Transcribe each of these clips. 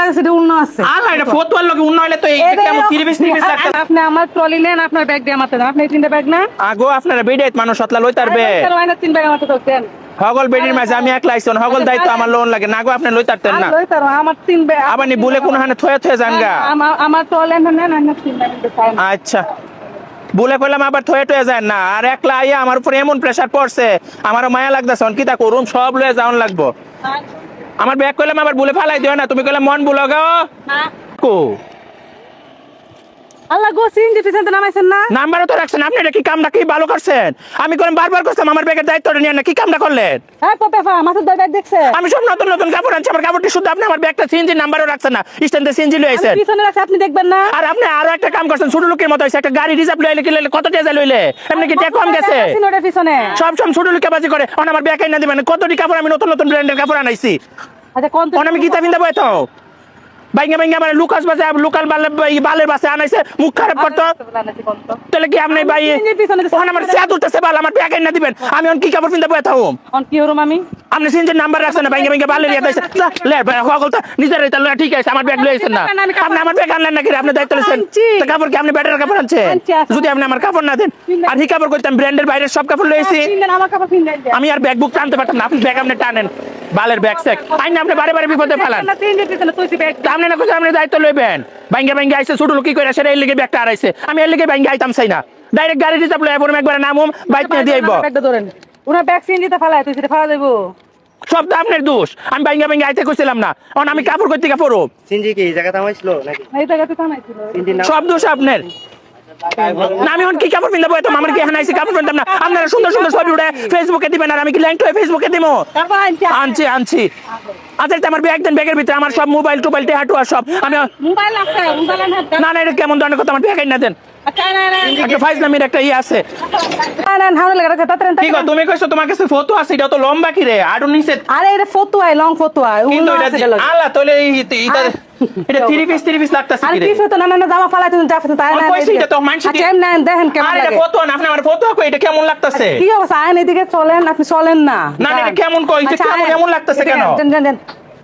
লাগছে এটা উন্ন আছে আল্লাহ এটা ফতুয়ার লগে উন্ন হইলে তো এটা কেমন 30 লাগতা। আপনি আমার ট্রলি নেন আপনার ব্যাগ দিয়ে মারতে দেন আপনি এই তিনটা ব্যাগ না আগো আপনারা বেডাইত মানুষ হতলা লই তারবে তিন ব্যাগ মারতে দেন হগল বেডির মাঝে আমি একলা আইছন হগল দায়িত্ব আমার লোন লাগে নাগো আপনি লই তারতেন না লই তার আমার তিন ব্যাগ আবার নি বলে কোন হানে থয়ে থয়ে জানগা আমার ট্রলি নেন না তিন ব্যাগ দিতে চাই না আচ্ছা বলে কইলাম আবার থয়ে টয়ে যায় না আর একলা আইয়া আমার উপর এমন প্রেসার পড়ছে আমারও মায়া লাগতাছে কি তা করুম সব লয়ে যাওন লাগবো আমার ব্যাগ কইলাম আবার বলে ফালাই দিও না তুমি কইলাম মন বুলো গাও কো আল্লাহ গো সিনজি পিছনে নামাইছেন না নাম্বারও তো রাখছেন আপনি এটা কি কামটা কি ভালো করছেন আমি কইলাম বারবার করতাম আমার ব্যাগের দায়িত্বটা নিয়ে না কি কামটা করলেন হ্যাঁ পপেফা মাসুদ ভাই ব্যাগ দেখছে আমি সব নতুন নতুন কাপড় আনছি আমার কাপড়টি শুদ্ধ আপনি আমার ব্যাগটা সিএনজি নাম্বারও রাখছেন না স্ট্যান্ডে সিএনজি লই আইছেন পিছনে রাখছে আপনি দেখবেন না আর আপনি আরো একটা কাম করছেন ছোট লোকের মতো হইছে একটা গাড়ি রিজার্ভ লইলে কি লইলে কত টাকা লইলে এমনি কি টাকা কম গেছে সিনোটা পিছনে সব ছোট লোকে বাজি করে অন আমার ব্যাগ আইনা দিবেন কতটি কাপড় আমি নতুন নতুন ব্র্যান্ডের কাপড় আনাইছি আচ্ছা কোন অন আমি গীতা বিন্দা বইতো বাইঙ্গা বাইঙ্গা মানে লুকাস বাসে লোকাল বালের বাসে আনাইছে মুখ খারাপ করতো তাহলে কি আপনি ভাই ওখানে আমার চেয়ার উঠতেছে বাল আমার ব্যাগ আইনা দিবেন আমি অন কি কাপড় পিন্দা বইতো অন কি হরম আমি আপনি সিনজের নাম্বার রাখছেন না বাইঙ্গা বাইঙ্গা বালের ইয়াতে লে ভাই হগল তো নিজের তাহলে ঠিক আছে আমার ব্যাগ লইছেন না আপনি আমার ব্যাগ আনলেন নাকি আপনি দায়িত্ব লইছেন তো কাপড় কি আপনি ব্যাটার কাপড় আনছেন যদি আপনি আমার কাপড় না দেন আর হি কাপড় করতাম ব্র্যান্ডের বাইরের সব কাপড় লইছি আমার কাপড় পিন দেন আমি আর ব্যাগ বুক টানতে পারতাম না আপনি ব্যাগ আপনি টানেন বালের ব্যাগ সেক আইনা আপনি বারে বারে বিপদে ফেলান না সিনজি পিছনে তুই ব্যাগ আপনি না কইছেন আপনি দায়িত্ব লইবেন বাইঙ্গা বাইঙ্গা আইছে ছোট লোক কি কইরা সেটা এর লিগে ব্যাগটা আড়াইছে আমি এর লিগে বাইঙ্গা আইতাম চাই না ডাইরেক্ট গাড়ি রিজার্ভ লই পড়ম একবার নামুম বাইক নিয়ে দিইব ব্যাগটা ধরেন ওনা ব্যাগ সিনজিতে ফেলায় তুই সেটা ফেলা দেবো সব তো আপনার দোষ আমি বাইঙ্গা বাইঙ্গা আইতে কইছিলাম না কারণ আমি কাপড় কইতে কাপড় সিনজি কি এই জায়গাতে থামাইছিল নাকি এই জায়গাতে থামাইছিল সিনজির নাম সব দোষ আপনার না আমি কি কাপড় পিনতে বইতাম আমার কি এখানে আইছি কাপড় পিনতাম না আপনারা সুন্দর সুন্দর ছবি উঠে ফেসবুকে দিবেন আর আমি কি লিংক হয়ে ফেসবুকে দিমু তারপর আনছি আচ্ছা এটা আমার ব্যাগ দেন ব্যাগের ভিতরে আমার সব মোবাইল টোবাইল টেহাটু আর সব আমি মোবাইল আছে মোবাইল না না এটা কেমন ধরনের কথা আমার ব্যাগ না দেন আচ্ছা না একটা ফাইজলামির একটা ই আছে না হাওড়া লাগা তাড়াতাড়ি ঠিক আছে তুমি কইছো তোমার কাছে ফটো আছে এটা তো লম্বা কি রে আড়ু নিচে আরে এটা ফতুয়া লং ফতুয়া কিন্তু এটা আলা তোলে এটা 30 পিস লাগতাছে আর কি রে কি ফতো না জামা ফালাই তুমি জাফতে তাই না কইছি এটা তো মানছি আচ্ছা এমন না দেখেন কেমন আরে লাগে এটা ফটো না আপনি আমার ফটো কই এটা কেমন লাগতাছে কি অবস্থা আইন এদিকে চলেন আপনি চলেন না না এটা কেমন কই এটা কেমন এমন লাগতাছে কেন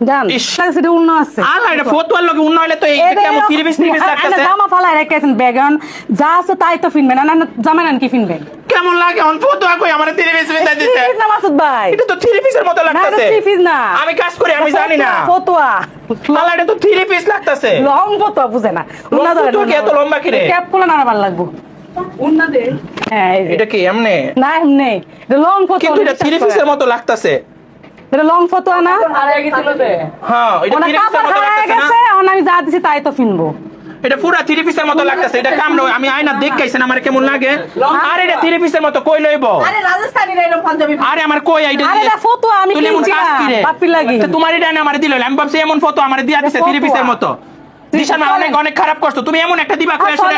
জান লাগছে এটা উন্ন আছে আলা এটা ফটো আর লগে উন্ন হইলে তো এটা কেমন 30 পিস লাগতাছে জামা ফালাই রেখেছেন ব্যাগন যা আছে তাই তো ফিনবেন না জামা নেন কি ফিনবেন কেমন লাগে অন ফটো কই আমার 30 পিস দিতে না মাসুদ ভাই এটা তো 3 পিসের মতো না লাগতাছে 3 পিস না আমি কাজ করি আমি জানি না ফতুয়া আলা এটা তো 3 পিস লাগতাছে লং ফতুয়া বুঝে না উন্না তো কি এত লম্বা কি রে ক্যাপ কোলা না ভালো লাগবো উন্না দে হ্যাঁ এটা কি এমনে না এমনি এটা লং ফতুয়া কিন্তু এটা 3 পিসের মতো লাগতাছে এটা লং ফতুয়া না আরে গেছিল যে হ্যাঁ এটা 3 পিসের মতো লাগতাছে না এখন আমি যা দিছি তাই তো ফিনবো এটা পুরা 3 পিসের মতো লাগতাছে এটা কাম নয় আমি আয়না দেখাইছেন আমার কেমন লাগে আরে এটা 3 পিসের মতো কই লইব আরে রাজস্থানি রে পাঞ্জাবি আরে আমার কই আইডা আরে এটা ফতুয়া আমি তুই এমন কিনছি কাজ কি রে বাপি লাগি তো তোমার এটা না আমার দিল আমি ভাবছি এমন ফটো আমার দিয়া দিছে 3 পিসের মতো দিশা না অনেক অনেক খারাপ করছো তুমি এমন একটা দিবা কই আসলে